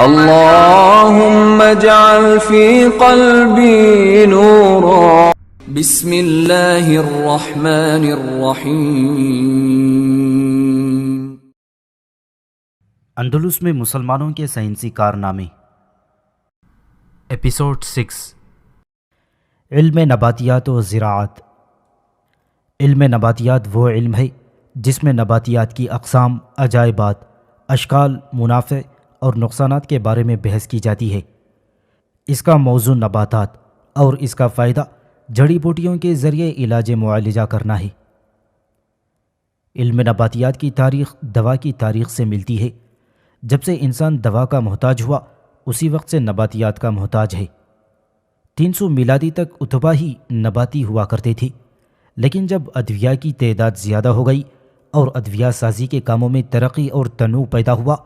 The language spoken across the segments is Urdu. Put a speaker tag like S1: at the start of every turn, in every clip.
S1: اللهم اجعل في قلبي نورا. بسم اللہ الرحمن الرحیم.
S2: اندلس میں مسلمانوں کے سائنسی کارنامے. ایپیسوڈ 6. علم نباتیات و زراعت. علم نباتیات وہ علم ہے جس میں نباتیات کی اقسام، عجائبات، اشکال، منافع اور نقصانات کے بارے میں بحث کی جاتی ہے. اس کا موضوع نباتات اور اس کا فائدہ جڑی بوٹیوں کے ذریعے علاج معالجہ کرنا ہے. علم نباتیات کی تاریخ دوا کی تاریخ سے ملتی ہے. جب سے انسان دوا کا محتاج ہوا اسی وقت سے نباتیات کا محتاج ہے. 300 میلادی تک اتباع ہی نباتی ہوا کرتے تھے، لیکن جب ادویہ کی تعداد زیادہ ہو گئی اور ادویہ سازی کے کاموں میں ترقی اور تنوع پیدا ہوا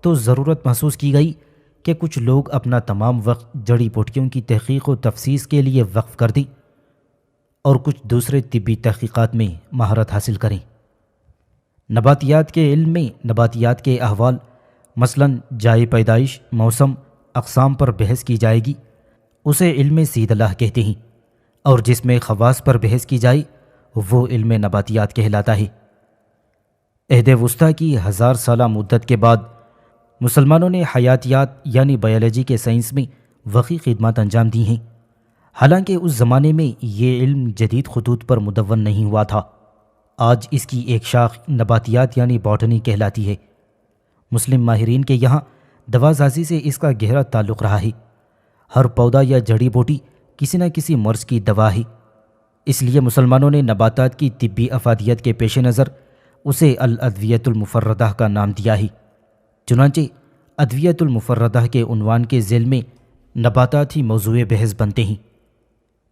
S2: تو ضرورت محسوس کی گئی کہ کچھ لوگ اپنا تمام وقت جڑی بوٹیوں کی تحقیق و تفصیص کے لیے وقف کر دیں اور کچھ دوسرے طبی تحقیقات میں مہارت حاصل کریں. نباتیات کے علم میں نباتیات کے احوال، مثلاً جائے پیدائش، موسم، اقسام پر بحث کی جائے گی. اسے علم صیدلہ کہتے ہیں، اور جس میں خواص پر بحث کی جائے وہ علم نباتیات کہلاتا ہے. عہد وسطیٰ کی 1000 سالہ مدت کے بعد مسلمانوں نے حیاتیات یعنی بائیولوجی کے سائنس میں وسیع خدمات انجام دی ہیں. حالانکہ اس زمانے میں یہ علم جدید خطوط پر مدون نہیں ہوا تھا. آج اس کی ایک شاخ نباتیات یعنی باٹنی کہلاتی ہے. مسلم ماہرین کے یہاں دواسازی سے اس کا گہرا تعلق رہا ہے. ہر پودا یا جڑی بوٹی کسی نہ کسی مرض کی دوا ہے. اس لیے مسلمانوں نے نباتات کی طبی افادیت کے پیش نظر اسے الادویۃ المفردہ کا نام دیا ہے. چنانچہ ادویۃ المفردہ کے عنوان کے ذیل میں نباتات ہی موضوع بحث بنتے ہیں.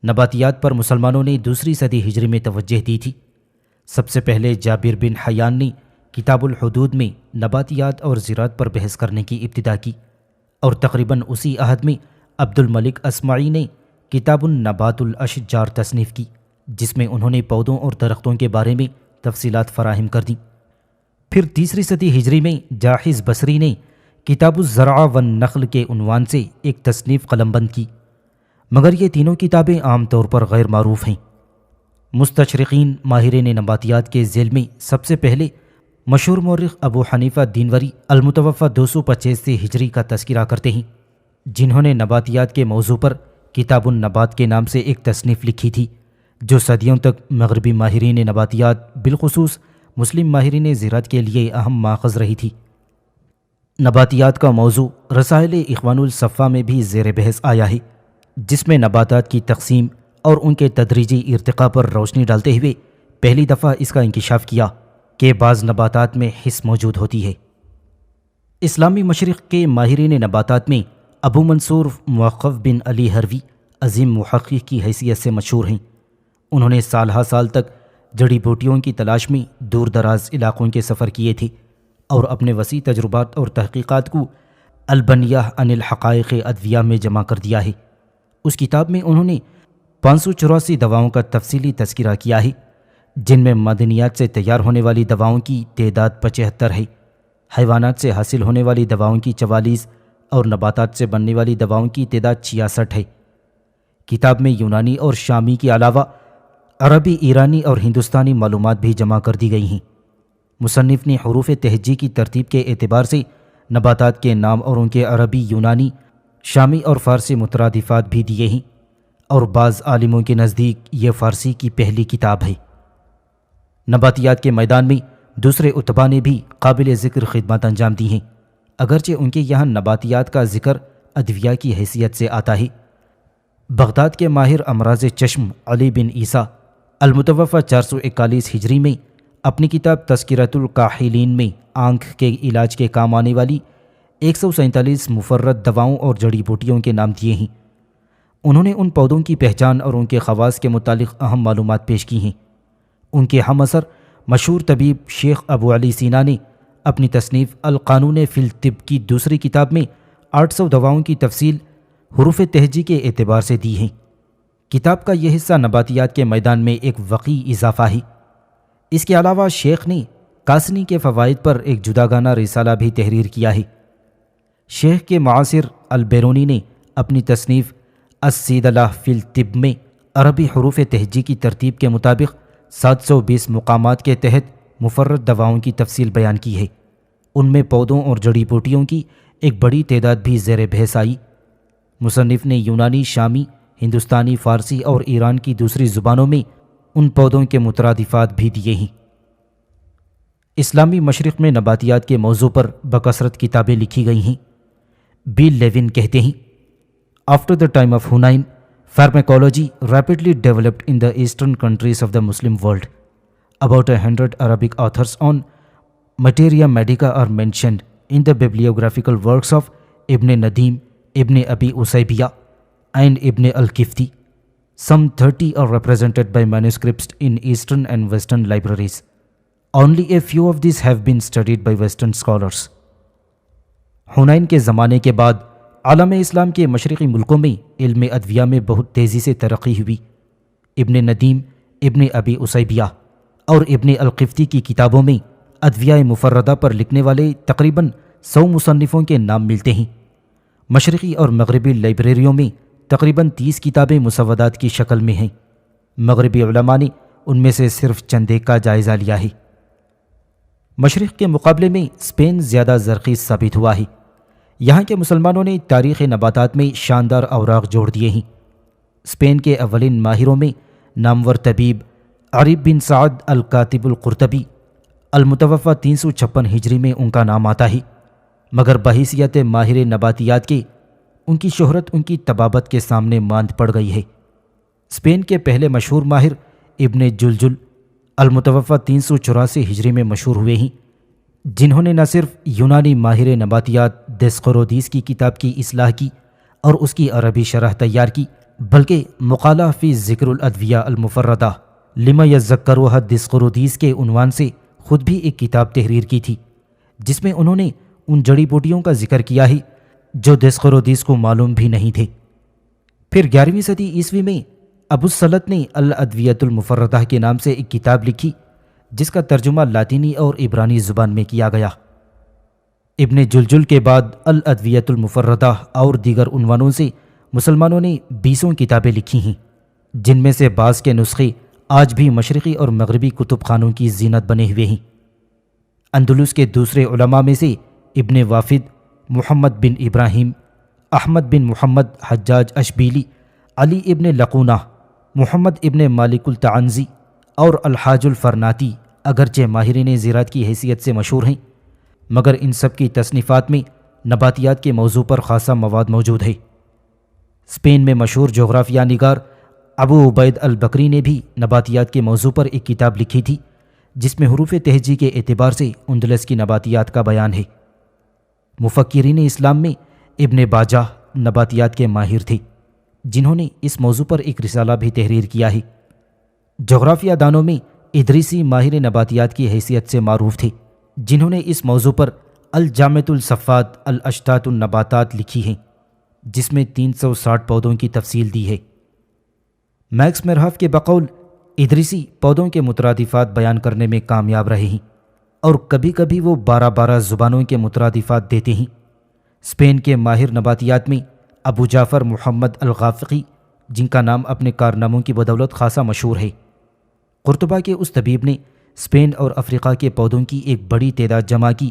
S2: نباتیات پر مسلمانوں نے 2 صدی ہجری میں توجہ دی تھی. سب سے پہلے جابر بن حیان نے کتاب الحدود میں نباتیات اور زراعت پر بحث کرنے کی ابتدا کی، اور تقریباً اسی عہد میں عبد الملک اصمعی نے کتاب النبات الاشجار تصنیف کی، جس میں انہوں نے پودوں اور درختوں کے بارے میں تفصیلات فراہم کر دیں. پھر 3 صدی ہجری میں جاحظ بصری نے کتاب الزرع والنخل کے عنوان سے ایک تصنیف قلم بند کی، مگر یہ تینوں کتابیں عام طور پر غیر معروف ہیں. مستشرقین ماہرین نباتیات کے ذیل میں سب سے پہلے مشہور مورخ ابو حنیفہ دینوری المتوفی 285 ہجری کا تذکرہ کرتے ہیں، جنہوں نے نباتیات کے موضوع پر کتاب النبات کے نام سے ایک تصنیف لکھی تھی، جو صدیوں تک مغربی ماہرین نباتیات بالخصوص مسلم ماہرین زراعت کے لیے اہم ماخذ رہی تھی. نباتیات کا موضوع رسائل اخوان الصفا میں بھی زیر بحث آیا ہے، جس میں نباتات کی تقسیم اور ان کے تدریجی ارتقاء پر روشنی ڈالتے ہوئے پہلی دفعہ اس کا انکشاف کیا کہ بعض نباتات میں حس موجود ہوتی ہے. اسلامی مشرق کے ماہرین نباتات میں ابو منصور موقف بن علی حروی عظیم محقق کی حیثیت سے مشہور ہیں. انہوں نے سالہ سال تک جڑی بوٹیوں کی تلاش میں دور دراز علاقوں کے سفر کیے تھے، اور اپنے وسیع تجربات اور تحقیقات کو البنیہ عن الحقائق ادویہ میں جمع کر دیا ہے. اس کتاب میں انہوں نے 584 دواؤں کا تفصیلی تذکرہ کیا ہے، جن میں معدنیات سے تیار ہونے والی دواؤں کی تعداد 75 ہے، حیوانات سے حاصل ہونے والی دواؤں کی 44 اور نباتات سے بننے والی دواؤں کی تعداد 66 ہے. کتاب میں یونانی اور شامی کے علاوہ عربی، ایرانی اور ہندوستانی معلومات بھی جمع کر دی گئی ہیں. مصنف نے حروف تہجی کی ترتیب کے اعتبار سے نباتات کے نام اور ان کے عربی، یونانی، شامی اور فارسی مترادفات بھی دیے ہیں، اور بعض عالموں کے نزدیک یہ فارسی کی پہلی کتاب ہے. نباتیات کے میدان میں دوسرے اتباع نے بھی قابل ذکر خدمات انجام دی ہیں، اگرچہ ان کے یہاں نباتیات کا ذکر ادویہ کی حیثیت سے آتا ہے. بغداد کے ماہر امراض چشم علی بن عیسیٰ المتوفی 441 ہجری میں اپنی کتاب تذکرۃ الکاحلین میں آنکھ کے علاج کے کام آنے والی 147 مفرد دواؤں اور جڑی بوٹیوں کے نام دیے ہیں. انہوں نے ان پودوں کی پہچان اور ان کے خواص کے متعلق اہم معلومات پیش کی ہیں. ان کے ہم اثر مشہور طبیب شیخ ابو علی سینا نے اپنی تصنیف القانون فی الطب کی دوسری کتاب میں 800 دواؤں کی تفصیل حروف تہجی کے اعتبار سے دی ہیں. کتاب کا یہ حصہ نباتیات کے میدان میں ایک وقیع اضافہ ہے. اس کے علاوہ شیخ نے کاسنی کے فوائد پر ایک جداگانہ رسالہ بھی تحریر کیا ہے. شیخ کے معاصر البیرونی نے اپنی تصنیف الصیدلہ فی الطب میں عربی حروف تہجی کی ترتیب کے مطابق 720 مقامات کے تحت مفرد دواؤں کی تفصیل بیان کی ہے۔ ان میں پودوں اور جڑی بوٹیوں کی ایک بڑی تعداد بھی زیر بحث آئی۔ مصنف نے یونانی، شامی، ہندوستانی، فارسی اور ایران کی دوسری زبانوں میں ان پودوں کے مترادفات بھی دیے ہیں۔ اسلامی مشرق میں نباتیات کے موضوع پر بکثرت کتابیں لکھی گئی ہیں۔ بیل لیون کہتے ہیں، after the time of Hunain pharmacology rapidly developed in the eastern countries of the Muslim world. About 100 Arabic authors on materia medica are mentioned in the bibliographical works of Ibn Nadim, Ibn Abi Usaybiyah, and Ibn al-Kifti. Some 30 are represented by manuscripts in Eastern and Western libraries. Only a few of these have been studied by Western scholars. حنین کے زمانے کے بعد عالم اسلام کے مشرقی ملکوں میں علم ادویہ میں بہت تیزی سے ترقی ہوئی۔ ابن ندیم، ابن ابی اسیبیہ اور ابن القفتی کی کتابوں میں ادویہ مفردہ پر لکھنے والے تقریباً 100 مصنفوں کے نام ملتے ہیں۔ مشرقی اور مغربی لائبریریوں میں تقریباً 30 کتابیں مسودات کی شکل میں ہیں۔ مغربی علماء نے ان میں سے صرف چند ایک کا جائزہ لیا ہے۔ مشرق کے مقابلے میں اسپین زیادہ زرخیز ثابت ہوا ہے۔ یہاں کے مسلمانوں نے تاریخ نباتات میں شاندار اوراق جوڑ دیے ہیں۔ اسپین کے اولین ماہروں میں نامور طبیب عریب بن سعد الکاتب القرطبی المتوفہ 356 ہجری میں ان کا نام آتا ہے، مگر بحیثیت ماہر نباتیات کے ان کی شہرت ان کی طبابت کے سامنے ماند پڑ گئی ہے۔ اسپین کے پہلے مشہور ماہر ابن جلجل المتوفہ 384 ہجری میں مشہور ہوئے ہیں، جنہوں نے نہ صرف یونانی ماہر نباتیات دسقرودیس کی کتاب کی اصلاح کی اور اس کی عربی شرح تیار کی، بلکہ مقالہ فی ذکر الادویہ المفردہ لما یذکرها دسقرودیس کے عنوان سے خود بھی ایک کتاب تحریر کی تھی، جس میں انہوں نے ان جڑی بوٹیوں کا ذکر کیا ہے جو دسقرودیس کو معلوم بھی نہیں تھے۔ پھر 11ویں صدی عیسوی میں ابو السلط نے الادویۃ المفردہ کے نام سے ایک کتاب لکھی، جس کا ترجمہ لاطینی اور عبرانی زبان میں کیا گیا۔ ابن جلجل کے بعد الادویۃ المفردہ اور دیگر عنوانوں سے مسلمانوں نے 20 کتابیں لکھی ہیں، جن میں سے بعض کے نسخے آج بھی مشرقی اور مغربی کتب خانوں کی زینت بنے ہوئے ہیں۔ اندلس کے دوسرے علماء میں سے ابن وافد، محمد بن ابراہیم، احمد بن محمد حجاج اشبیلی، علی ابن لقونہ، محمد ابن مالک التعنزی اور الحاج الفرناتی اگرچہ ماہرین زراعت کی حیثیت سے مشہور ہیں، مگر ان سب کی تصنیفات میں نباتیات کے موضوع پر خاصا مواد موجود ہے۔ اسپین میں مشہور جغرافیہ نگار ابو عبید البکری نے بھی نباتیات کے موضوع پر ایک کتاب لکھی تھی، جس میں حروف تہجی کے اعتبار سے اندلس کی نباتیات کا بیان ہے۔ مفکرین اسلام میں ابن باجہ نباتیات کے ماہر تھے، جنہوں نے اس موضوع پر ایک رسالہ بھی تحریر کیا ہے۔ جغرافیہ دانوں میں ادریسی ماہر نباتیات کی حیثیت سے معروف تھے، جنہوں نے اس موضوع پر الجامعۃ الصفات الاشتات النباتات لکھی ہیں، جس میں 360 پودوں کی تفصیل دی ہے۔ میکس مرہف کے بقول ادریسی پودوں کے مترادفات بیان کرنے میں کامیاب رہے ہیں، اور کبھی کبھی وہ 12 زبانوں کے مترادفات دیتے ہیں۔ اسپین کے ماہر نباتیات میں ابو جعفر محمد الغافقی، جن کا نام اپنے کارناموں کی بدولت خاصا مشہور ہے۔ قرطبہ کے اس طبیب نے اسپین اور افریقہ کے پودوں کی ایک بڑی تعداد جمع کی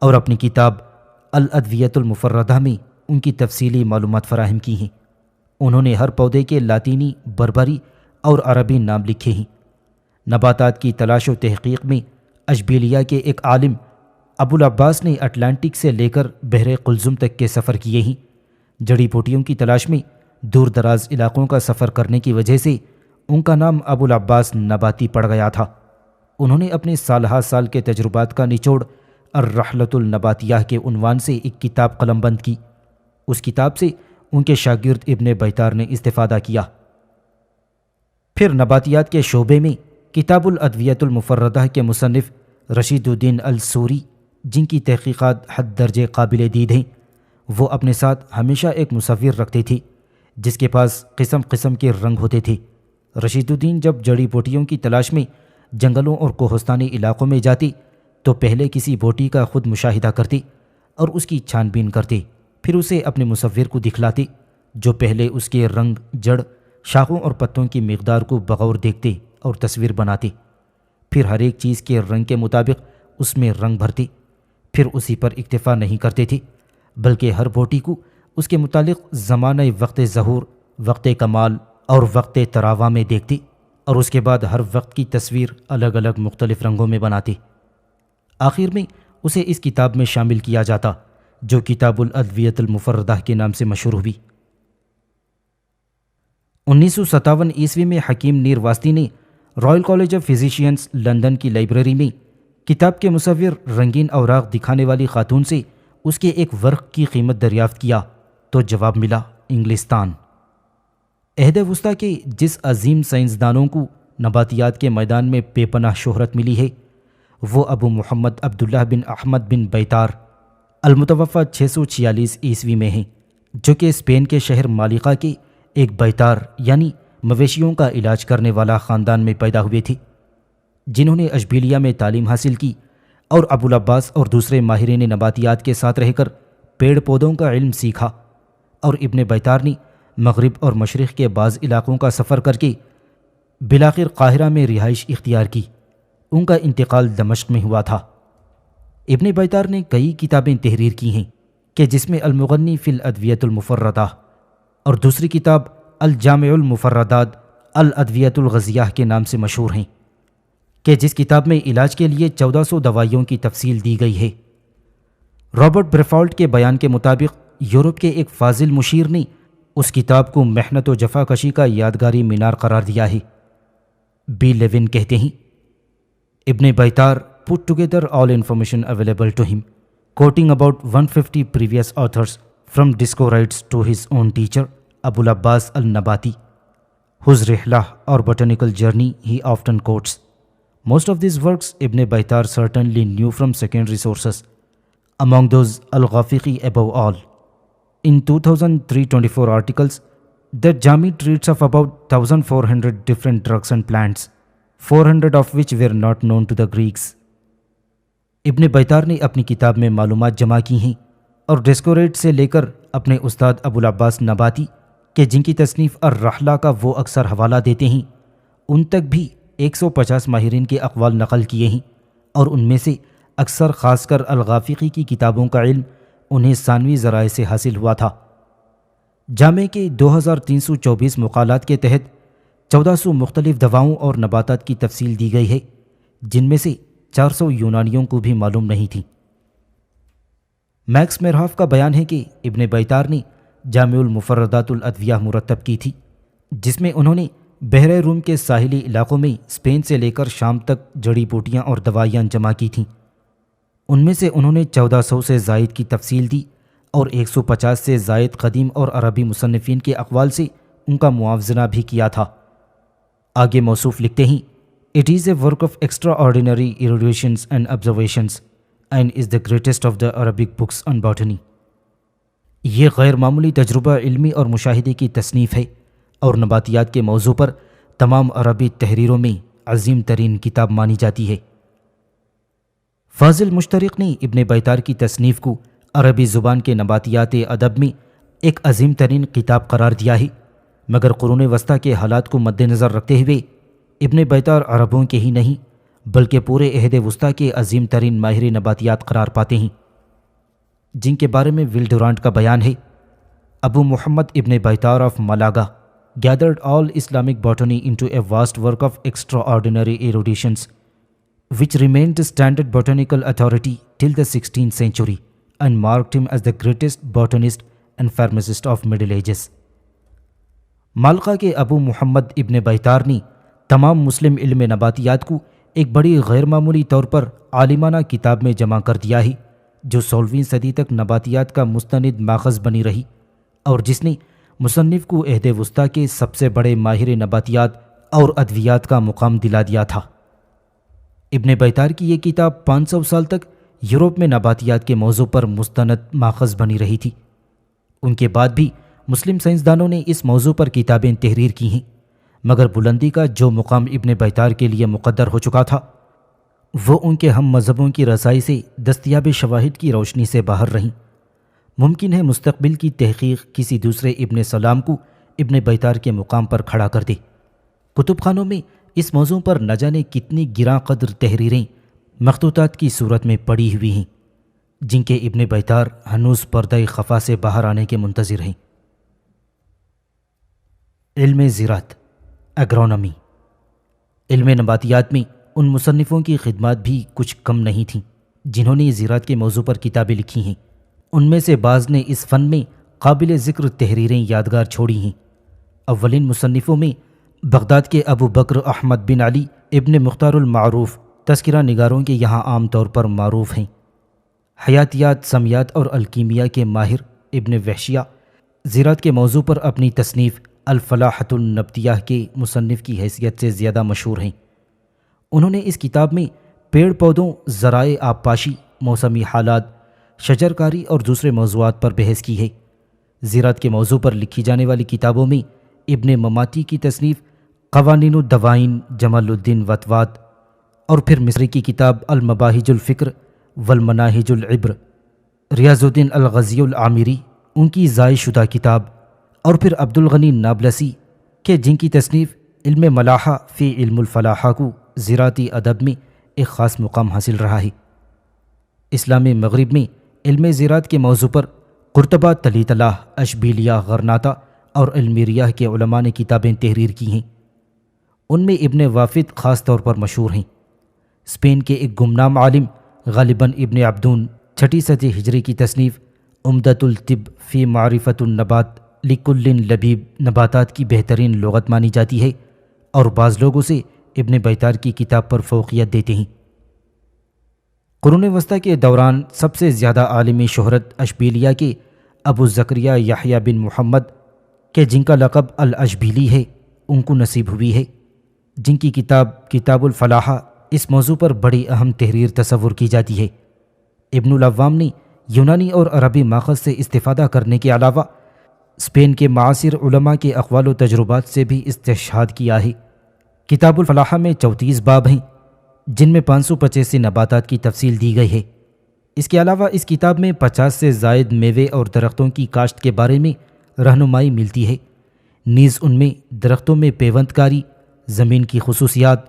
S2: اور اپنی کتاب الادویۃ المفردہ میں ان کی تفصیلی معلومات فراہم کی ہیں۔ انہوں نے ہر پودے کے لاطینی، بربری اور عربی نام لکھے ہیں۔ نباتات کی تلاش و تحقیق میں اشبیلیہ کے ایک عالم ابو العباس نے اٹلانٹک سے لے کر بحر قلزم تک کے سفر کیے ہیں۔ جڑی بوٹیوں کی تلاش میں دور دراز علاقوں کا سفر کرنے کی وجہ سے ان کا نام ابو العباس نباتی پڑ گیا تھا۔ انہوں نے اپنے سالہ سال کے تجربات کا نچوڑ الرحلۃ النباتیہ کے عنوان سے ایک کتاب قلم بند کی۔ اس کتاب سے ان کے شاگرد ابن بیطار نے استفادہ کیا۔ پھر نباتیات کے شعبے میں کتاب الادویۃ المفردہ کے مصنف رشید الدین السوری، جن کی تحقیقات حد درجے قابل دید ہیں، وہ اپنے ساتھ ہمیشہ ایک مصور رکھتے تھے جس کے پاس قسم قسم کے رنگ ہوتے تھے۔ رشید الدین جب جڑی بوٹیوں کی تلاش میں جنگلوں اور کوہستانی علاقوں میں جاتے تو پہلے کسی بوٹی کا خود مشاہدہ کرتے اور اس کی چھان بین کرتے، پھر اسے اپنے مصور کو دکھلاتے، جو پہلے اس کے رنگ، جڑ، شاخوں اور پتوں کی مقدار کو بغور دیکھتے اور تصویر بناتے، پھر ہر ایک چیز کے رنگ کے مطابق اس میں رنگ بھرتے، پھر اسی پر اکتفا نہیں کرتے تھے بلکہ ہر بوٹی کو اس کے متعلق زمانہ وقت ظہور، وقت کمال اور وقت تراوا میں دیکھتے، اور اس کے بعد ہر وقت کی تصویر الگ الگ مختلف رنگوں میں بناتے۔ آخر میں اسے اس کتاب میں شامل کیا جاتا جو کتاب الادویۃ المفردہ کے نام سے مشہور ہوئی۔ 1957 عیسوی میں حکیم نیر واسطی نے رائل کالج آف فزیشینز لندن کی لائبریری میں کتاب کے مصور رنگین اوراق دکھانے والی خاتون سے اس کے ایک ورق کی قیمت دریافت کیا تو جواب ملا انگلستان۔ عہد وسطیٰ کے جس عظیم سائنسدانوں کو نباتیات کے میدان میں بے پناہ شہرت ملی ہے وہ ابو محمد عبداللہ بن احمد بن بیطار المتوفی 646 عیسوی میں ہیں، جو کہ اسپین کے شہر مالقہ کے ایک بیطار یعنی مویشیوں کا علاج کرنے والا خاندان میں پیدا ہوئے تھے، جنہوں نے اشبیلیہ میں تعلیم حاصل کی اور ابوالعباس اور دوسرے ماہرین نباتیات کے ساتھ رہ کر پیڑ پودوں کا علم سیکھا، اور ابن بیطار نے مغرب اور مشرق کے بعض علاقوں کا سفر کر کے بالآخر قاہرہ میں رہائش اختیار کی۔ ان کا انتقال دمشق میں ہوا تھا۔ ابن بیطار نے کئی کتابیں تحریر کی ہیں کہ جس میں المغنی فی الادویۃ المفردہ اور دوسری کتاب الجامع المفردات الادویۃ الغذیہ کے نام سے مشہور ہیں، کہ جس کتاب میں علاج کے لیے 1400 دوائیوں کی تفصیل دی گئی ہے۔ رابرٹ بریفالٹ کے بیان کے مطابق یورپ کے ایک فاضل مشیر نے اس کتاب کو محنت و جفا کشی کا یادگاری مینار قرار دیا ہے۔ بی لیون کہتے ہیں، ابن بیطار put together all information available to him, quoting about 150 previous authors from Discorides to his own teacher, Abul Abbas al-Nabati, whose rihlah or botanical journey he often quotes. Most of these works Ibn Baytar certainly knew from secondary sources, among those Al-Ghafiqi above all. In 2324 articles, the Jami treats of about 1400 different drugs and plants, 400 of which were not known to the Greeks. ابن بیطار نے اپنی کتاب میں معلومات جمع کی ہیں اور ڈسکوریٹ سے لے کر اپنے استاد ابوالعباس نباتی کہ جن کی تصنیف الرحلہ کا وہ اکثر حوالہ دیتے ہیں، ان تک بھی 150 ماہرین کے اقوال نقل کیے ہیں، اور ان میں سے اکثر خاص کر الغافقی کی کتابوں کا علم انہیں ثانوی ذرائع سے حاصل ہوا تھا۔ جامع کے 2324 مقالات کے تحت 1400 مختلف دواؤں اور نباتات کی تفصیل دی گئی ہے، جن میں سے 400 یونانیوں کو بھی معلوم نہیں تھی۔ میکس میرہاف کا بیان ہے کہ ابن بیطار نے جامع المفردات الادویہ مرتب کی تھی، جس میں انہوں نے بحر روم کے ساحلی علاقوں میں اسپین سے لے کر شام تک جڑی بوٹیاں اور دوائیاں جمع کی تھیں۔ ان میں سے انہوں نے 1400 سے زائد کی تفصیل دی اور 150 سے زائد قدیم اور عربی مصنفین کے اقوال سے ان کا موازنہ بھی کیا تھا۔ آگے موصوف لکھتے ہیں، It is a work of extraordinary eruditions and observations and is the greatest of the Arabic books on botany. یہ غیر معمولی تجربہ علمی اور مشاہدے کی تصنیف ہے اور نباتیات کے موضوع پر تمام عربی تحریروں میں عظیم ترین کتاب مانی جاتی ہے۔ فاضل مشترق نے ابن بیطار کی تصنیف کو عربی زبان کے نباتیات ادب میں ایک عظیم ترین کتاب قرار دیا ہے، مگر قرون وسطیٰ کے حالات کو مد نظر رکھتے ہوئے ابن بیطار عربوں کے ہی نہیں بلکہ پورے عہد وسطیٰ کے عظیم ترین ماہر نباتیات قرار پاتے ہیں، جن کے بارے میں ول ڈورانٹ کا بیان ہے۔ ابو محمد ابن بیطار of مالاگا gathered all Islamic botany into a vast work of extraordinary eruditions, which remained the standard botanical authority till the 16th century and marked him as the greatest botanist and pharmacist of Middle Ages. مالقہ کے ابو محمد ابن بیطار نے تمام مسلم علم نباتیات کو ایک بڑی غیر معمولی طور پر عالمانہ کتاب میں جمع کر دیا ہے، جو 16ویں صدی تک نباتیات کا مستند ماخذ بنی رہی اور جس نے مصنف کو عہد وسطیٰ کے سب سے بڑے ماہر نباتیات اور ادویات کا مقام دلا دیا تھا۔ ابن بیطار کی یہ کتاب 500 سال تک یورپ میں نباتیات کے موضوع پر مستند ماخذ بنی رہی تھی۔ ان کے بعد بھی مسلم سائنسدانوں نے اس موضوع پر کتابیں تحریر کی ہیں، مگر بلندی کا جو مقام ابن بیطار کے لیے مقدر ہو چکا تھا وہ ان کے ہم مذہبوں کی رسائی سے دستیاب شواہد کی روشنی سے باہر رہیں۔ ممکن ہے مستقبل کی تحقیق کسی دوسرے ابن سلام کو ابن بیتار کے مقام پر کھڑا کر دے۔ کتب خانوں میں اس موضوع پر نہ جانے کتنی گراں قدر تحریریں مخطوطات کی صورت میں پڑی ہوئی ہیں، جن کے ابن بیتار ہنوز پردہ خفا سے باہر آنے کے منتظر ہیں۔ علم زراعت، ایگرونومی۔ علم نباتیات میں ان مصنفوں کی خدمات بھی کچھ کم نہیں تھیں جنہوں نے زراعت کے موضوع پر کتابیں لکھی ہیں۔ ان میں سے بعض نے اس فن میں قابل ذکر تحریریں یادگار چھوڑی ہیں۔ اولین مصنفوں میں بغداد کے ابو بکر احمد بن علی ابن مختار المعروف تذکرہ نگاروں کے یہاں عام طور پر معروف ہیں۔ حیاتیات، سمیات اور الکیمیا کے ماہر ابن وحشیہ زراعت کے موضوع پر اپنی تصنیف الفلاحۃ النبتیہ کے مصنف کی حیثیت سے زیادہ مشہور ہیں۔ انہوں نے اس کتاب میں پیڑ پودوں، ذرائع آبپاشی، موسمی حالات، شجرکاری اور دوسرے موضوعات پر بحث کی ہے۔ زراعت کے موضوع پر لکھی جانے والی کتابوں میں ابن مماتی کی تصنیف قوانین الدوائن جمال الدین وطوات، اور پھر مصری کی کتاب المباہج الفکر والمناہج العبر، ریاض الدین الغزی العامری ان کی ضائع شدہ کتاب، اور پھر عبدالغنی نابلسی کہ جن کی تصنیف علم ملاحہ فی علم الفلاحہ کو زراعتی ادب میں ایک خاص مقام حاصل رہا ہے۔ اسلام مغرب میں علم زراعت کے موضوع پر قرطبہ، طلیطلہ، اشبیلیہ، غرناطہ اور المیریہ کے علماء نے کتابیں تحریر کی ہیں۔ ان میں ابن وافد خاص طور پر مشہور ہیں۔ اسپین کے ایک گمنام عالم غالباً ابن عبدون 6 صدی ہجری کی تصنیف عمدۃ الطب فی معرفۃ النبات لکل لبیب نباتات کی بہترین لغت مانی جاتی ہے، اور بعض لوگ اسے ابن بیتار کی کتاب پر فوقیت دیتے ہیں۔ قرون وسطیٰ کے دوران سب سے زیادہ عالمی شہرت اشبیلیہ کے ابو زکریا یحییٰ بن محمد کہ جن کا لقب الاشبیلی ہے ان کو نصیب ہوئی ہے، جن کی کتاب الفلاحہ اس موضوع پر بڑی اہم تحریر تصور کی جاتی ہے۔ ابن العوام نے یونانی اور عربی ماخذ سے استفادہ کرنے کے علاوہ اسپین کے معاصر علماء کے اقوال و تجربات سے بھی استشہاد کیا ہے۔ کتاب الفلاحہ میں 34 باب ہیں جن میں 585 نباتات کی تفصیل دی گئی ہے۔ اس کے علاوہ اس کتاب میں 50 سے زائد میوے اور درختوں کی کاشت کے بارے میں رہنمائی ملتی ہے۔ نیز ان میں درختوں میں پیوند کاری، زمین کی خصوصیات،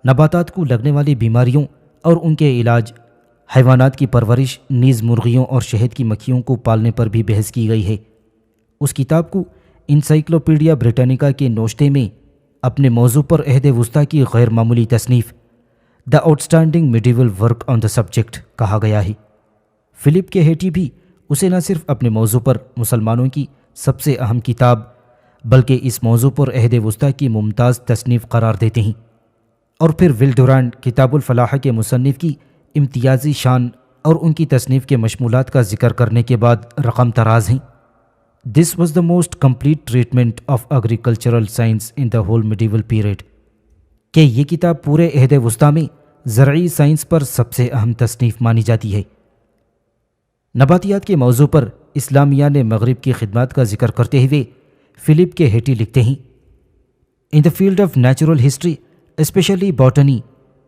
S2: نباتات کو لگنے والی بیماریوں اور ان کے علاج، حیوانات کی پرورش، نیز مرغیوں اور شہد کی مکھیوں کو پالنے پر بھی بحث کی گئی ہے۔ اس کتاب کو انسائکلوپیڈیا بریٹانیکا کے نوشتے میں اپنے موضوع پر عہد وسطیٰ کی غیر معمولی تصنیف the out standing medieval work on the subject کہا گیا ہے۔ فلپ کے ہیٹی بھی اسے نہ صرف اپنے موضوع پر مسلمانوں کی سب سے اہم کتاب بلکہ اس موضوع پر عہد وسطیٰ کی ممتاز تصنیف قرار دیتے ہیں۔ اور پھر ول ڈورانٹ کتاب الفلاحہ کے مصنف کی امتیازی شان اور ان کی تصنیف کے مشمولات کا ذکر کرنے کے بعد رقم تراز ہیں۔ This was the most complete treatment of agricultural science in the whole medieval period کہ یہ کتاب پورے عہد وسطیٰ میں زرعی سائنس پر سب سے اہم تصنیف مانی جاتی ہے۔ نباتیات کے موضوع پر اسلامیہ نے مغرب کی خدمات کا ذکر کرتے ہوئے فلپ کے ہیٹی لکھتے ہیں، in the field of natural history especially botany,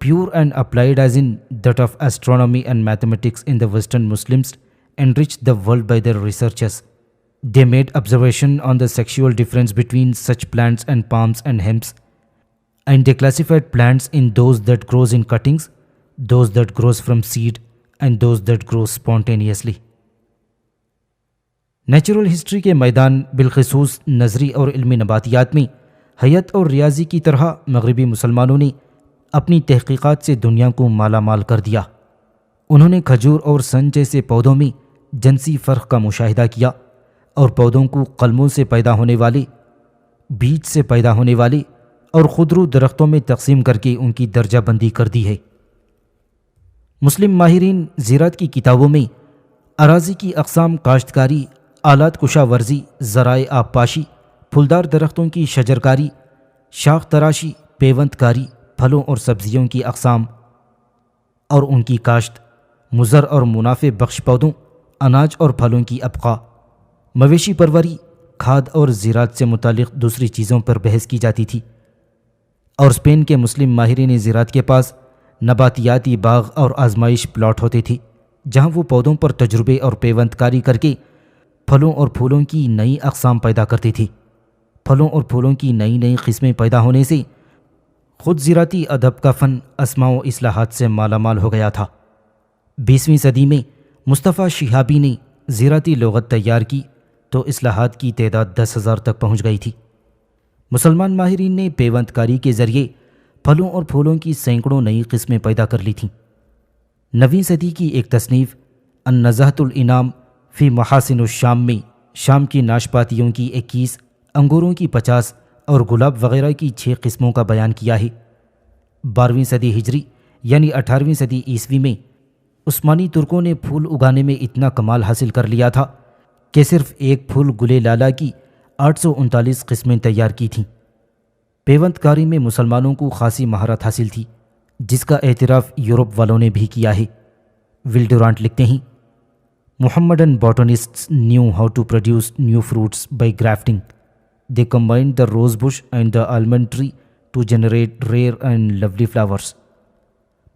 S2: pure and applied as in that of astronomy and mathematics in the Western Muslims, enriched the world by their researches. They made observation on the sexual difference between such plants and palms and hemps, and they classified plants in those that grows in cuttings, those that grows from seed, and those that grow spontaneously. Natural history کے میدان بالخصوص نظری اور علمی نباتیات میں حیات اور ریاضی کی طرح مغربی مسلمانوں نے اپنی تحقیقات سے دنیا کو مالا مال کر دیا۔ انہوں نے کھجور اور سن جیسے پودوں میں جنسی فرق کا مشاہدہ کیا اور پودوں کو قلموں سے پیدا ہونے والے، بیج سے پیدا ہونے والے اور خودرو درختوں میں تقسیم کر کے ان کی درجہ بندی کر دی ہے۔ مسلم ماہرین زراعت کی کتابوں میں اراضی کی اقسام، کاشتکاری، آلات کشا ورزی، ذرائع آبپاشی، پھولدار درختوں کی شجرکاری، شاخ تراشی، پیوند کاری، پھلوں اور سبزیوں کی اقسام اور ان کی کاشت، مضر اور منافع بخش پودوں، اناج اور پھلوں کی ابقاء، مویشی پروری، کھاد اور زراعت سے متعلق دوسری چیزوں پر بحث کی جاتی تھی۔ اور اسپین کے مسلم ماہرین زراعت کے پاس نباتیاتی باغ اور آزمائش پلاٹ ہوتے تھے جہاں وہ پودوں پر تجربے اور پیوند کاری کر کے پھلوں اور پھولوں کی نئی اقسام پیدا کرتے تھے۔ پھلوں اور پھولوں کی نئی نئی قسمیں پیدا ہونے سے خود زراعتی ادب کا فن اسماء و اصلاحات سے مالا مال ہو گیا تھا۔ 20ویں صدی میں مصطفیٰ شہابی نے زراعتی لغت تیار کی تو اصلاحات کی تعداد 10,000 تک پہنچ گئی تھی۔ مسلمان ماہرین نے پیوند کاری کے ذریعے پھلوں اور پھولوں کی سینکڑوں نئی قسمیں پیدا کر لی تھیں۔ 9ویں صدی کی ایک تصنیف النزہۃ الانام فی محاسن الشام میں شام کی ناشپاتیوں کی 21، انگوروں کی 50 اور گلاب وغیرہ کی 6 قسموں کا بیان کیا ہے۔ 12ویں صدی ہجری یعنی 18ویں صدی عیسوی میں عثمانی ترکوں نے پھول اگانے میں اتنا کمال حاصل کر لیا تھا کہ صرف ایک پھول گل لالا کی 839 قسمیں تیار کی تھیں۔ پیوند کاری میں مسلمانوں کو خاصی مہارت حاصل تھی جس کا اعتراف یورپ والوں نے بھی کیا ہے۔ ول ڈورانٹ لکھتے ہیں محمدن بوٹانسٹس knew how to produce new fruits by grafting. They combined the rose bush and the almond tree to generate rare and lovely flowers.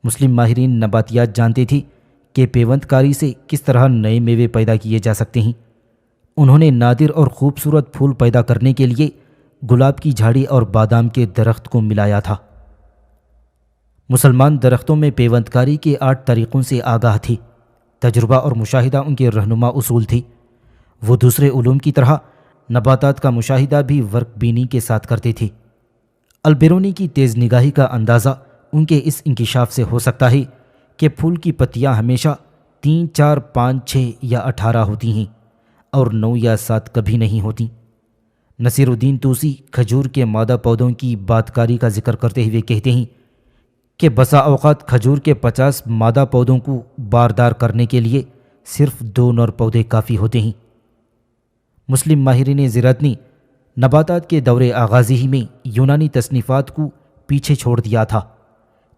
S2: مسلم ماہرین نباتیات جانتے تھے کہ پیوند کاری سے کس طرح نئے میوے پیدا کیے جا سکتے ہیں۔ انہوں نے نادر اور خوبصورت پھول پیدا کرنے کے لیے گلاب کی جھاڑی اور بادام کے درخت کو ملایا تھا۔ مسلمان درختوں میں پیوند کاری کے 8 طریقوں سے آگاہ تھے۔ تجربہ اور مشاہدہ ان کے رہنما اصول تھے۔ وہ دوسرے علوم کی طرح نباتات کا مشاہدہ بھی ورق بینی کے ساتھ کرتے تھے۔ البیرونی کی تیز نگاہی کا اندازہ ان کے اس انکشاف سے ہو سکتا ہے کہ پھول کی پتیاں ہمیشہ 3، 4، 5، 6 یا 18 ہوتی ہیں اور 9 یا 7 کبھی نہیں ہوتیں۔ نصیر الدین طوسی کھجور کے مادہ پودوں کی باتکاری کا ذکر کرتے ہوئے کہتے ہیں کہ بسا اوقات کھجور کے 50 مادہ پودوں کو باردار کرنے کے لیے صرف 2 نر پودے کافی ہوتے ہیں۔ مسلم ماہرین زراعت نے نباتات کے دور آغازی ہی میں یونانی تصنیفات کو پیچھے چھوڑ دیا تھا۔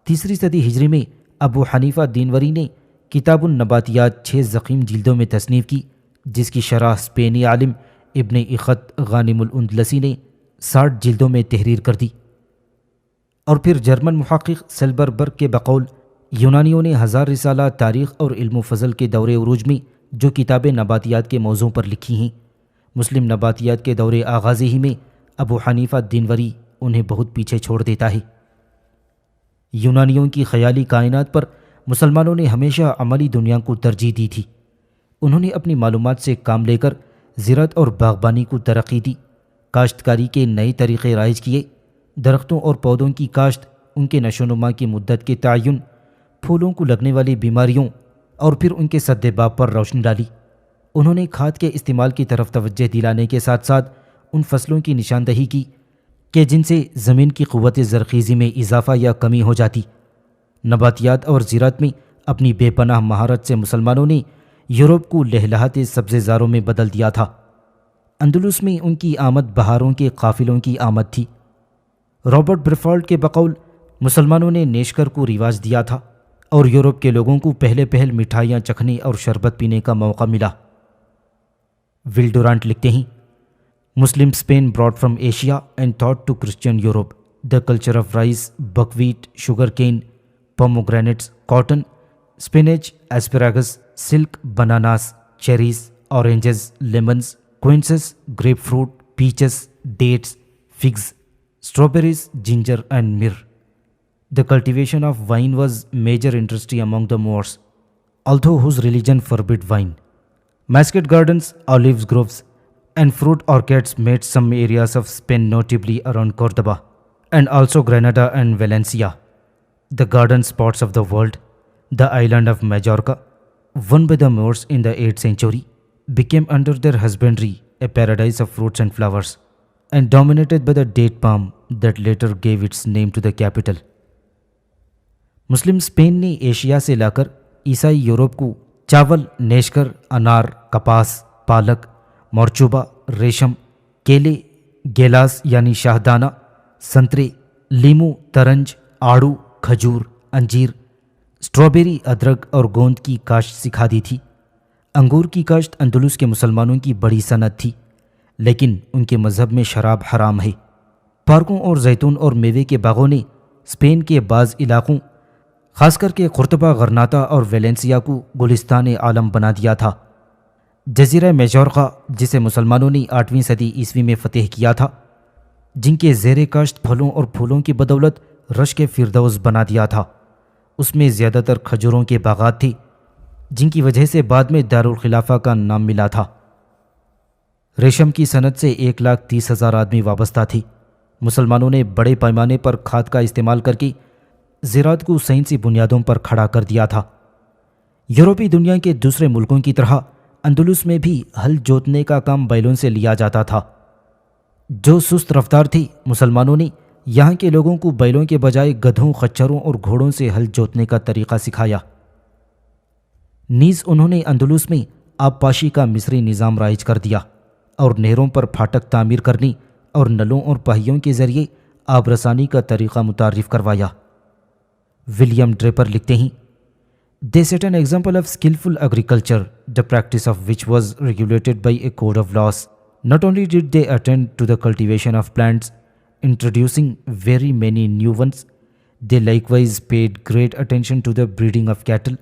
S2: 3 صدی ہجری میں ابو حنیفہ دینوری نے کتاب النباتیات 6 ضخیم جلدوں میں تصنیف کی جس کی شرح اسپینی عالم ابن اخت غانم الاندلسی نے 60 جلدوں میں تحریر کر دی، اور پھر جرمن محقق سیلبربرگ کے بقول یونانیوں نے 1000 رسالہ تاریخ اور علم و فضل کے دور عروج میں جو کتابیں نباتیات کے موضوع پر لکھی ہیں۔ مسلم نباتیات کے دور آغازی ہی میں ابو حنیفہ دینوری انہیں بہت پیچھے چھوڑ دیتا ہے۔ یونانیوں کی خیالی کائنات پر مسلمانوں نے ہمیشہ عملی دنیا کو ترجیح دی تھی۔ انہوں نے اپنی معلومات سے کام لے کر زراعت اور باغبانی کو ترقی دی، کاشتکاری کے نئے طریقے رائج کیے، درختوں اور پودوں کی کاشت، ان کے نشو و نما کی مدت کے تعین، پھولوں کو لگنے والی بیماریوں اور پھر ان کے سد باب پر روشنی ڈالی۔ انہوں نے کھاد کے استعمال کی طرف توجہ دلانے کے ساتھ ساتھ ان فصلوں کی نشاندہی کی کہ جن سے زمین کی قوت زرخیزی میں اضافہ یا کمی ہو جاتی۔ نباتیات اور زراعت میں اپنی بے پناہ مہارت سے مسلمانوں نے یورپ کو لہلہاتے سبزے زاروں میں بدل دیا تھا۔ اندلس میں ان کی آمد بہاروں کے قافلوں کی آمد تھی۔ رابرٹ برفالڈ کے بقول مسلمانوں نے نیشکر کو رواج دیا تھا اور یورپ کے لوگوں کو پہلے مٹھائیاں چکھنے اور شربت پینے کا موقع ملا۔ ول ڈورانٹ لکھتے ہیں Muslim Spain brought from Asia and taught to Christian Europe the culture of rice, buckwheat, sugar cane, pomegranates, cotton, spinach, asparagus, silk, bananas, cherries, oranges, lemons, quinces, grapefruit, peaches, dates, figs, strawberries, ginger and myrrh. The cultivation of wine was major industry among the Moors, although whose religion forbid wine. Mesquite gardens, olive groves, and fruit orchards made some areas of Spain, notably around Cordoba, and also Granada and Valencia. The garden spots of the world, the island of Majorca, won by the Moors in the 8th century, became under their husbandry a paradise of fruits and flowers, and dominated by the date palm that later gave its name to the capital. مسلم اسپین نے ایشیا سے لا کر عیسائی یورپ کو چاول، نیشکر، انار، کپاس، پالک، مورچوبہ، ریشم، کیلے، گیلاس یعنی شاہدانہ، سنترے، لیمو، ترنج، آڑو، کھجور، انجیر، اسٹرابیری، ادرک اور گوند کی کاشت سکھا دی تھی۔ انگور کی کاشت اندلس کے مسلمانوں کی بڑی صنعت تھی، لیکن ان کے مذہب میں شراب حرام ہے۔ پارکوں اور زیتون اور میوے کے باغوں نے اسپین کے بعض علاقوں خاص کر کے قرطبہ، غرناطہ اور ویلنسیا کو گلستان عالم بنا دیا تھا۔ جزیرہ میجورقا، جسے مسلمانوں نے 8ویں صدی عیسوی میں فتح کیا تھا، جن کے زیر کاشت پھلوں اور پھولوں کی بدولت رشک فردوس بنا دیا تھا، اس میں زیادہ تر کھجوروں کے باغات تھے، جن کی وجہ سے بعد میں دارالخلافہ کا نام ملا تھا۔ ریشم کی صنعت سے 1,30,000 آدمی وابستہ تھے۔ مسلمانوں نے بڑے پیمانے پر کھاد کا استعمال کر کے زراعت کو سائنسی بنیادوں پر کھڑا کر دیا تھا۔ یورپی دنیا کے دوسرے ملکوں کی طرح اندلس میں بھی ہل جوتنے کا کام بیلوں سے لیا جاتا تھا، جو سست رفتار تھی۔ مسلمانوں نے یہاں کے لوگوں کو بیلوں کے بجائے گدھوں، خچروں اور گھوڑوں سے ہل جوتنے کا طریقہ سکھایا۔ نیز انہوں نے اندلس میں آبپاشی کا مصری نظام رائج کر دیا اور نہروں پر پھاٹک تعمیر کرنے اور نلوں اور پہیوں کے ذریعے آب رسانی کا طریقہ متعارف کروایا۔ ولیم ڈریپر لکھتے ہیں، They set an example of skillful agriculture, the practice of which was regulated by a code of laws. Not only did they attend to the cultivation of plants, introducing very many new ones, they likewise paid great attention to the breeding of cattle,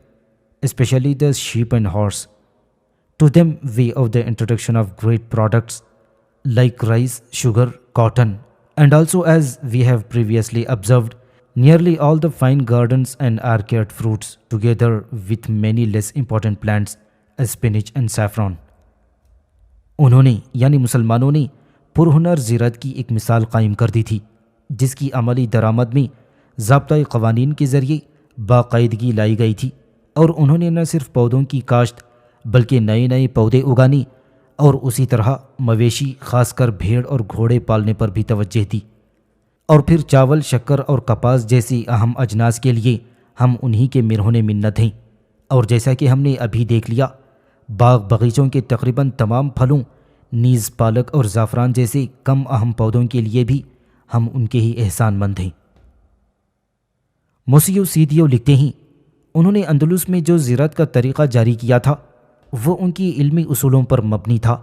S2: especially the sheep and horse. To them we owe the introduction of great products like rice, sugar, cotton, and also, as we have previously observed, nearly all the fine gardens and arcade fruits, together with many less important plants as spinach and saffron. انہوں نے یعنی مسلمانوں نے پرہنر زراعت کی ایک مثال قائم کر دی تھی، جس کی عملی درآمد میں ضابطۂ قوانین کے ذریعے باقاعدگی لائی گئی تھی، اور انہوں نے نہ صرف پودوں کی کاشت بلکہ نئے نئے پودے اگانے اور اسی طرح مویشی، خاص کر بھیڑ اور گھوڑے پالنے پر بھی توجہ دی۔ اور پھر چاول، شکر اور کپاس جیسی اہم اجناس کے لیے ہم انہی کے مرہون منت ہیں، اور جیسا کہ ہم نے ابھی دیکھ لیا، باغ بغیچوں کے تقریباً تمام پھلوں، نیز پالک اور زعفران جیسے کم اہم پودوں کے لیے بھی ہم ان کے ہی احسان مند ہیں۔ موسیو سیدیو لکھتے ہیں، انہوں نے اندلس میں جو زراعت کا طریقہ جاری کیا تھا وہ ان کی علمی اصولوں پر مبنی تھا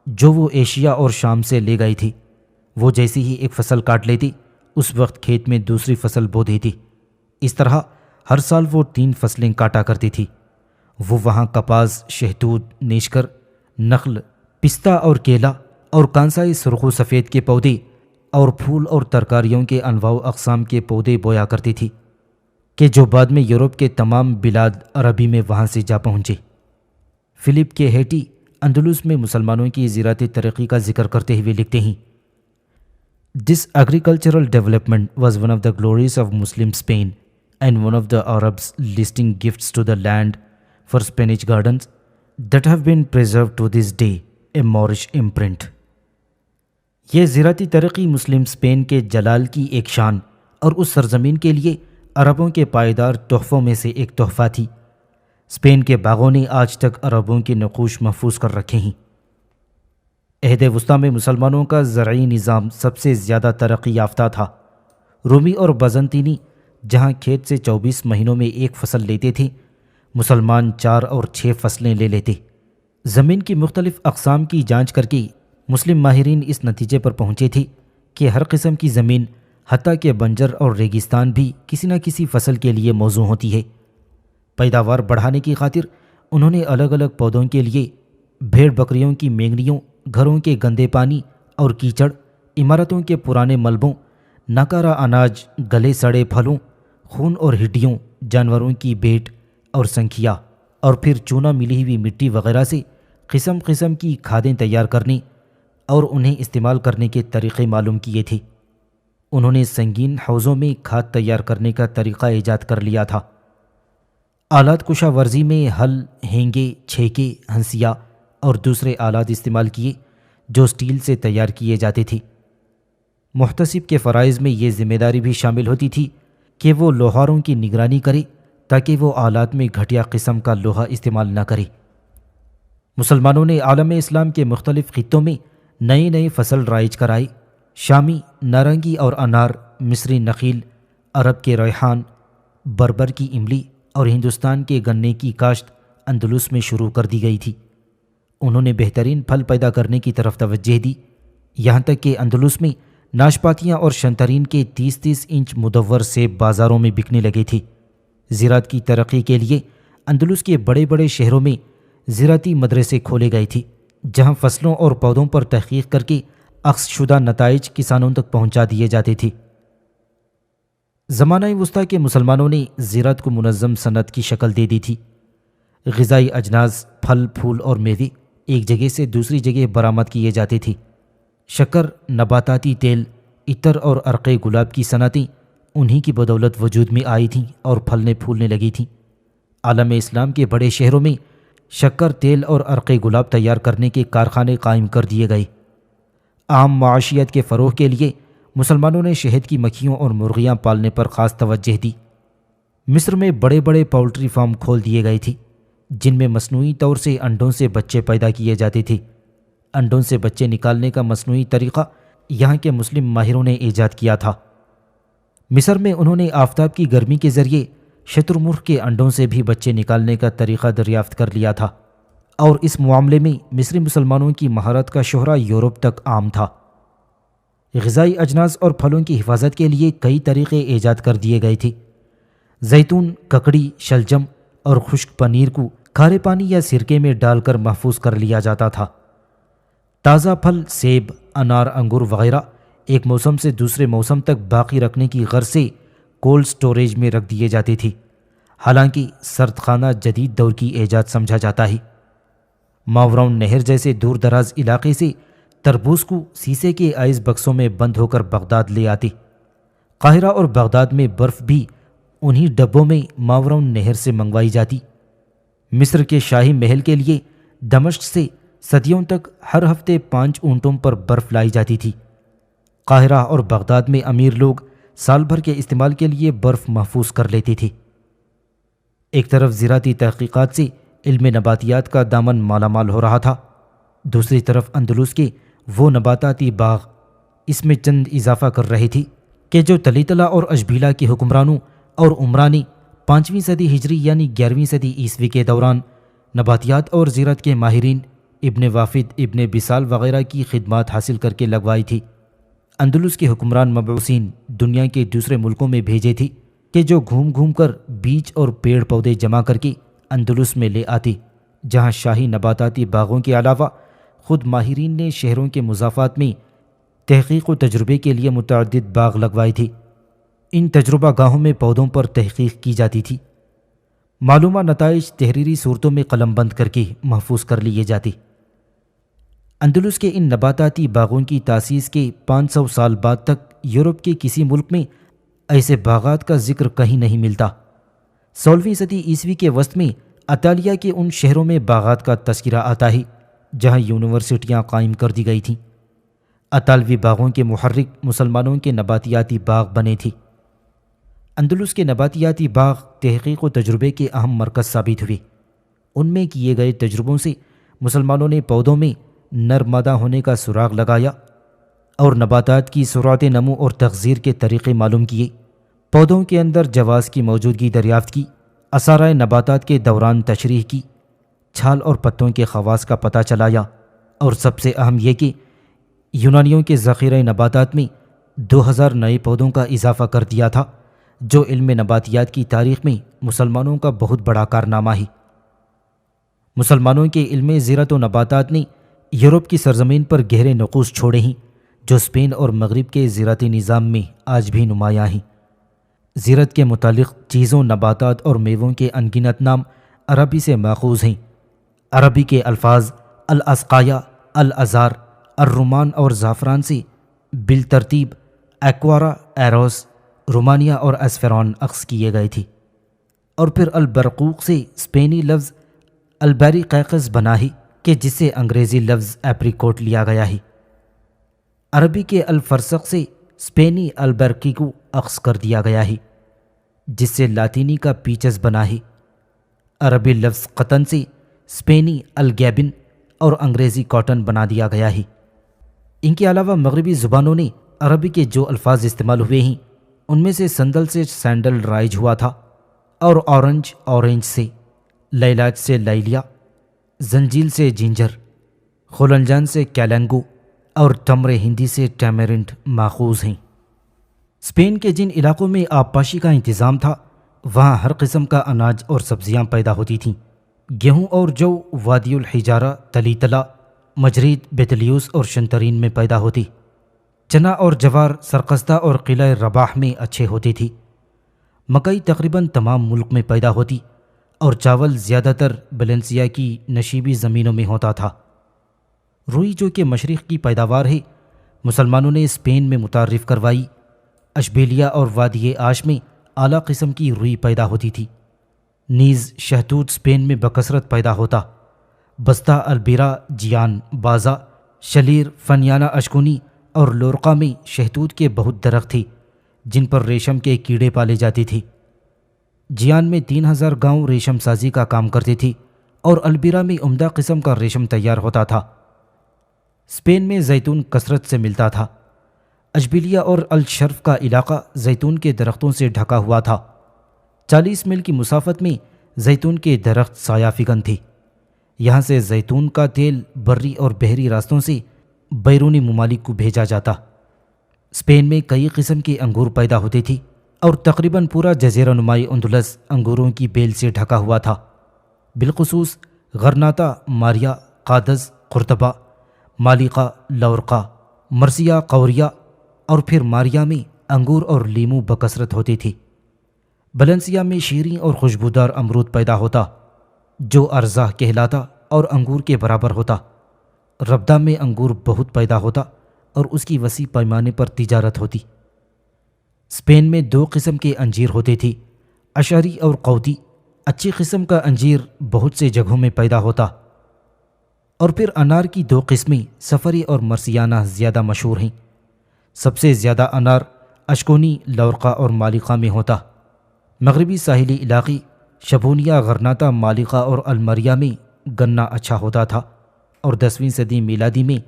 S2: جو وہ ایشیا اور شام سے لے گئے تھے۔ وہ جیسے ہی ایک فصل کاٹ لیتے، اس وقت کھیت میں دوسری فصل بو دیتی۔ اس طرح ہر سال وہ 3 فصلیں کاٹا کرتی تھی۔ وہ وہاں کپاس، شہتوت، نیشکر، نخل، پستہ اور کیلا اور کانسائی سرخ و سفید کے پودے اور پھول اور ترکاریوں کے انواع و اقسام کے پودے بویا کرتی تھی، کہ جو بعد میں یورپ کے تمام بلاد عربی میں وہاں سے جا پہنچے۔ فلپ کے ہیٹی اندلس میں مسلمانوں کی زراعتی ترقی کا ذکر کرتے ہوئے لکھتے ہیں، This agricultural development was one of the glories of Muslim Spain and one of the Arabs' listing gifts to the land for Spanish gardens that have been preserved to this day, a Moorish imprint. یہ زراعتی ترقی مسلم اسپین کے جلال کی ایک شان اور اس سرزمین کے لیے عربوں کے پائیدار تحفوں میں سے ایک تحفہ تھی۔ اسپین کے باغوں نے آج تک عربوں کے نقوش محفوظ کر رکھے ہیں۔ عہد وسطیٰ میں مسلمانوں کا زرعی نظام سب سے زیادہ ترقی یافتہ تھا۔ رومی اور بازنطینی جہاں کھیت سے 24 مہینوں میں ایک فصل لیتے تھے، مسلمان 4 اور 6 فصلیں لے لیتے۔ زمین کی مختلف اقسام کی جانچ کر کے مسلم ماہرین اس نتیجے پر پہنچے تھے کہ ہر قسم کی زمین، حتیٰ کہ بنجر اور ریگستان بھی کسی نہ کسی فصل کے لیے موزوں ہوتی ہے۔ پیداوار بڑھانے کی خاطر انہوں نے الگ الگ پودوں کے لیے بھیڑ بکریوں کی مینگنیوں، گھروں کے گندے پانی اور کیچڑ، عمارتوں کے پرانے ملبوں، ناکارہ اناج، گلے سڑے پھلوں، خون اور ہڈیوں، جانوروں کی بیٹ اور سنکھیا، اور پھر چونا ملی ہوئی مٹی وغیرہ سے قسم قسم کی کھادیں تیار کرنے اور انہیں استعمال کرنے کے طریقے معلوم کیے تھے۔ انہوں نے سنگین حوضوں میں کھاد تیار کرنے کا طریقہ ایجاد کر لیا تھا۔ آلات کشا ورزی میں ہل، ہینگے، چھیکے، ہنسیا اور دوسرے آلات استعمال کیے جو سٹیل سے تیار کیے جاتے تھے۔ محتسب کے فرائض میں یہ ذمہ داری بھی شامل ہوتی تھی کہ وہ لوہاروں کی نگرانی کرے تاکہ وہ آلات میں گھٹیا قسم کا لوہا استعمال نہ کرے۔ مسلمانوں نے عالم اسلام کے مختلف خطوں میں نئے نئے فصل رائج کرائے۔ شامی نارنگی اور انار، مصری نخیل، عرب کے ریحان، بربر کی املی اور ہندوستان کے گنے کی کاشت اندلس میں شروع کر دی گئی تھی۔ انہوں نے بہترین پھل پیدا کرنے کی طرف توجہ دی، یہاں تک کہ اندلس میں ناشپاتیاں اور شنترین کے 30-30 انچ مدور سیب بازاروں میں بکنے لگے تھے۔ زراعت کی ترقی کے لیے اندلس کے بڑے بڑے شہروں میں زراعتی مدرسے کھولے گئے تھے، جہاں فصلوں اور پودوں پر تحقیق کر کے اخذ شدہ نتائج کسانوں تک پہنچا دیے جاتے تھے۔ زمانہ وسطیٰ کے مسلمانوں نے زراعت کو منظم صنعت کی شکل دے دی تھی۔ غذائی اجناس، پھل پھول اور میوے ایک جگہ سے دوسری جگہ برآمد کیے جاتے تھے۔ شکر، نباتاتی تیل، عطر اور عرق گلاب کی صنعتیں انہی کی بدولت وجود میں آئی تھیں اور پھلنے پھولنے لگی تھیں۔ عالم اسلام کے بڑے شہروں میں شکر، تیل اور عرق گلاب تیار کرنے کے کارخانے قائم کر دیے گئے۔ عام معاشیت کے فروغ کے لیے مسلمانوں نے شہد کی مکھیوں اور مرغیاں پالنے پر خاص توجہ دی۔ مصر میں بڑے بڑے پولٹری فارم کھول دیے گئے تھے، جن میں مصنوعی طور سے انڈوں سے بچے پیدا کیے جاتے تھے۔ انڈوں سے بچے نکالنے کا مصنوعی طریقہ یہاں کے مسلم ماہروں نے ایجاد کیا تھا۔ مصر میں انہوں نے آفتاب کی گرمی کے ذریعے شتر مرغ کے انڈوں سے بھی بچے نکالنے کا طریقہ دریافت کر لیا تھا، اور اس معاملے میں مصری مسلمانوں کی مہارت کا شہرہ یورپ تک عام تھا۔ غذائی اجناس اور پھلوں کی حفاظت کے لیے کئی طریقے ایجاد کر دیے گئے تھے۔ زیتون، ککڑی، شلجم اور خشک پنیر کو کھارے پانی یا سرکے میں ڈال کر محفوظ کر لیا جاتا تھا۔ تازہ پھل، سیب، انار، انگور وغیرہ ایک موسم سے دوسرے موسم تک باقی رکھنے کی غرض سے کولڈ سٹوریج میں رکھ دیے جاتے تھے، حالانکہ سرد خانہ جدید دور کی ایجاد سمجھا جاتا ہے۔ ماوراؤن نہر جیسے دور دراز علاقے سے تربوز کو سیسے کے آئس بکسوں میں بند ہو کر بغداد لے آتے۔ قاہرہ اور بغداد میں برف بھی انہی ڈبوں میں ماوراؤن نہر سے منگوائی جاتی۔ مصر کے شاہی محل کے لیے دمشق سے صدیوں تک ہر ہفتے 5 اونٹوں پر برف لائی جاتی تھی۔ قاہرہ اور بغداد میں امیر لوگ سال بھر کے استعمال کے لیے برف محفوظ کر لیتے تھے۔ ایک طرف زراعتی تحقیقات سے علم نباتیات کا دامن مالا مال ہو رہا تھا، دوسری طرف اندلس کے وہ نباتاتی باغ اس میں چند اضافہ کر رہے تھے کہ جو تلیتلا اور اشبیلا کے حکمرانوں اور عمرا نے 5ویں صدی ہجری یعنی 11ویں صدی عیسوی کے دوران نباتیات اور زراعت کے ماہرین ابن وافد، ابن بسال وغیرہ کی خدمات حاصل کر کے لگوائی تھی۔ اندلس کے حکمران مبعوثین دنیا کے دوسرے ملکوں میں بھیجے تھے کہ جو گھوم گھوم کر بیج اور پیڑ پودے جمع کر کے اندلس میں لے آتے، جہاں شاہی نباتاتی باغوں کے علاوہ خود ماہرین نے شہروں کے مضافات میں تحقیق و تجربے کے لیے متعدد باغ لگوائے تھے۔ ان تجربہ گاہوں میں پودوں پر تحقیق کی جاتی تھی، معلومہ نتائج تحریری صورتوں میں قلم بند کر کے محفوظ کر لیے جاتے۔ اندلس کے ان نباتاتی باغوں کی تاسیس کے 500 سال بعد تک یورپ کے کسی ملک میں ایسے باغات کا ذکر کہیں نہیں ملتا۔ 16ویں صدی عیسوی کے وسط میں اطالیہ کے ان شہروں میں باغات کا تذکرہ آتا ہے جہاں یونیورسٹیاں قائم کر دی گئی تھیں۔ اطالوی باغوں کے محرک مسلمانوں کے نباتیاتی باغ بنے تھے۔ اندلس کے نباتیاتی باغ تحقیق و تجربے کے اہم مرکز ثابت ہوئے۔ ان میں کیے گئے تجربوں سے مسلمانوں نے پودوں میں نرمادہ ہونے کا سراغ لگایا اور نباتات کی سرعت نمو اور تغذیر کے طریقے معلوم کیے۔ پودوں کے اندر جواز کی موجودگی دریافت کی، اثارۂ نباتات کے دوران تشریح کی، چھال اور پتوں کے خواص کا پتہ چلایا، اور سب سے اہم یہ کہ یونانیوں کے ذخیرہ نباتات میں 2000 نئے پودوں کا اضافہ کر دیا تھا، جو علم نباتیات کی تاریخ میں مسلمانوں کا بہت بڑا کارنامہ ہے۔ مسلمانوں کے علم زراعت و نباتات نے یورپ کی سرزمین پر گہرے نقوش چھوڑے ہیں، جو اسپین اور مغرب کے زراعتی نظام میں آج بھی نمایاں ہیں۔ زراعت کے متعلق چیزوں، نباتات اور میووں کے انگنت نام عربی سے ماخوذ ہیں۔ عربی کے الفاظ الاسقایا، الازار، الرومان اور زعفران سے بالترتیب ایکوارا، ایروس، رومانیہ اور اسفران اخذ کیے گئے تھے، اور پھر البرقوق سے اسپینی لفظ البریقیقس بنا ہے کہ جس سے انگریزی لفظ ایپریکوٹ لیا گیا ہے۔ عربی کے الفرسق سے اسپینی البرقیقو اخذ کر دیا گیا ہے، جس سے لاطینی کا پیچز بنا ہے۔ عربی لفظ قطن سے اسپینی الگیبن اور انگریزی کاٹن بنا دیا گیا ہے۔ ان کے علاوہ مغربی زبانوں نے عربی کے جو الفاظ استعمال ہوئے ہیں ان میں سے سندل سے سینڈل رائج ہوا تھا، اور اورنج، اورنج سے، لیلاج سے لیلیا، زنجیل سے جنجر، خولنجان سے کیلنگو اور تمر ہندی سے ٹیمرنٹ ماخوذ ہیں۔ اسپین کے جن علاقوں میں آبپاشی کا انتظام تھا وہاں ہر قسم کا اناج اور سبزیاں پیدا ہوتی تھیں۔ گیہوں اور جو وادی الحجارہ، تلیتلا، مجرید، بیتلیوس اور شنترین میں پیدا ہوتی۔ چنا اور جوار سرقستہ اور قلعہ رباح میں اچھے ہوتی تھی۔ مکئی تقریباً تمام ملک میں پیدا ہوتی اور چاول زیادہ تر بیلنسیا کی نشیبی زمینوں میں ہوتا تھا۔ روئی جو کہ مشرق کی پیداوار ہے، مسلمانوں نے اسپین میں متعارف کروائی۔ اشبیلیہ اور وادی آش میں اعلیٰ قسم کی روئی پیدا ہوتی تھی۔ نیز شہتوت اسپین میں بکثرت پیدا ہوتا۔ بستہ، البیرا، جیان، بازا، شلیر، فنیانا اشکونی اور لورقا میں شہتوت کے بہت درخت تھے جن پر ریشم کے کیڑے پالے جاتے تھے۔ جیان میں 3000 گاؤں ریشم سازی کا کام کرتے تھے اور البیرا میں عمدہ قسم کا ریشم تیار ہوتا تھا۔ اسپین میں زیتون کثرت سے ملتا تھا۔ اشبیلیہ اور الشرف کا علاقہ زیتون کے درختوں سے ڈھکا ہوا تھا۔ 40 میل کی مسافت میں زیتون کے درخت سایہ فگن تھے۔ یہاں سے زیتون کا تیل بری اور بحری راستوں سے بیرونی ممالک کو بھیجا جاتا۔ اسپین میں کئی قسم کے انگور پیدا ہوتے تھے اور تقریباً پورا جزیرہ نمائی اندلس انگوروں کی بیل سے ڈھکا ہوا تھا، بالخصوص غرناطہ، ماریا، قادز، قرطبہ، مالقہ، لورقا، مرسیہ، قوریا اور پھر ماریا میں انگور اور لیمو بکثرت ہوتے تھے۔ بلنسیا میں شیریں اور خوشبودار امرود پیدا ہوتا جو ارزہ کہلاتا اور انگور کے برابر ہوتا۔ ربدہ میں انگور بہت پیدا ہوتا اور اس کی وسیع پیمانے پر تجارت ہوتی۔ اسپین میں 2 قسم کے انجیر ہوتے تھے، اشعری اور قوتی۔ اچھی قسم کا انجیر بہت سے جگہوں میں پیدا ہوتا اور پھر انار کی 2 قسمیں، سفری اور مرسیانہ، زیادہ مشہور ہیں۔ سب سے زیادہ انار اشکونی، لورقا اور مالقہ میں ہوتا۔ مغربی ساحلی علاقے شبونیا، غرناطہ، مالقہ اور المریا میں گنا اچھا ہوتا تھا اور 10ویں صدی میلادی میں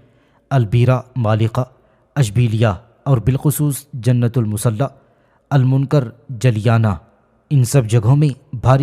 S2: البیرا، مالقہ، اشبیلیہ اور بالخصوص جنت المصلی، المنکر، جلیانہ، ان سب جگہوں میں بھاری